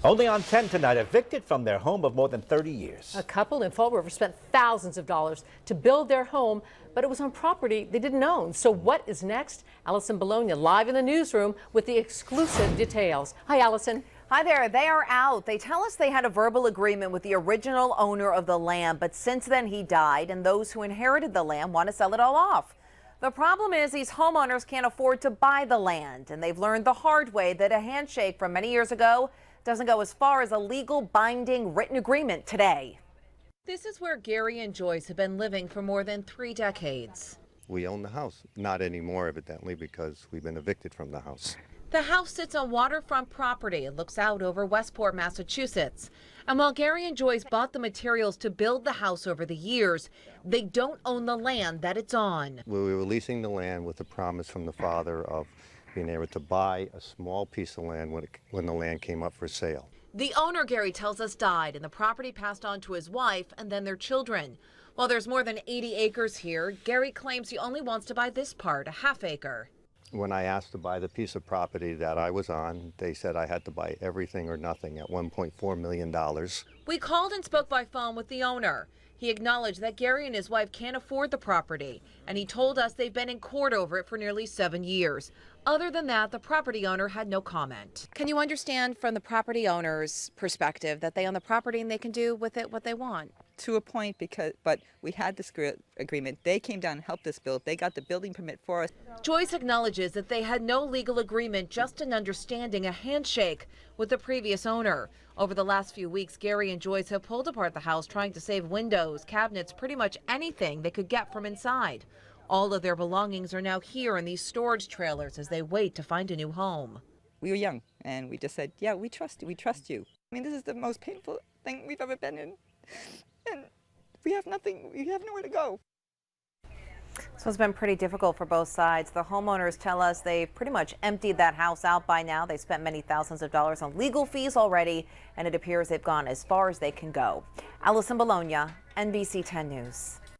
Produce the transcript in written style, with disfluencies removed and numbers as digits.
Only on 10 tonight, evicted from their home of more than 30 years. A couple in Fall River spent thousands of dollars to build their home, but it was on property they didn't own. So what is next? Allison Bologna live in the newsroom with the exclusive details. Hi, Allison. Hi there. They are out. They tell us they had a verbal agreement with the original owner of the land, but since then he died, and those who inherited the land want to sell it all off. The problem is these homeowners can't afford to buy the land, and they've learned the hard way that a handshake from many years ago doesn't go as far as a legal binding written agreement today. This is where Gary and Joyce have been living for more than 3 decades. We own the house. Not anymore, evidently, because we've been evicted from the house. The house sits on waterfront property and looks out over Westport, Massachusetts. And while Gary and Joyce bought the materials to build the house over the years, they don't own the land that it's on. We were leasing the land with a promise from the father of being able to buy a small piece of land when the land came up for sale. The owner, Gary tells us, died, and the property passed on to his wife and then their children. While there's more than 80 acres here, Gary claims he only wants to buy this part, a half acre. When I asked to buy the piece of property that I was on, they said I had to buy everything or nothing at $1.4 million. We called and spoke by phone with the owner. He acknowledged that Gary and his wife can't afford the property, and he told us they've been in court over it for nearly 7 years. Other than that, the property owner had no comment. Can you understand from the property owner's perspective that they own the property and they can do with it what they want? To a point, but we had this agreement. They came down and helped us build. They got the building permit for us. Joyce acknowledges that they had no legal agreement, just an understanding, a handshake with the previous owner. Over the last few weeks, Gary and Joyce have pulled apart the house trying to save windows, cabinets, pretty much anything they could get from inside. All of their belongings are now here in these storage trailers as they wait to find a new home. We were young and we just said, yeah, we trust you. We trust you. I mean, this is the most painful thing we've ever been in. And we have nothing, we have nowhere to go. So it's been pretty difficult for both sides. The homeowners tell us they've pretty much emptied that house out by now. They spent many thousands of dollars on legal fees already, and it appears they've gone as far as they can go. Allison Bologna, NBC 10 News.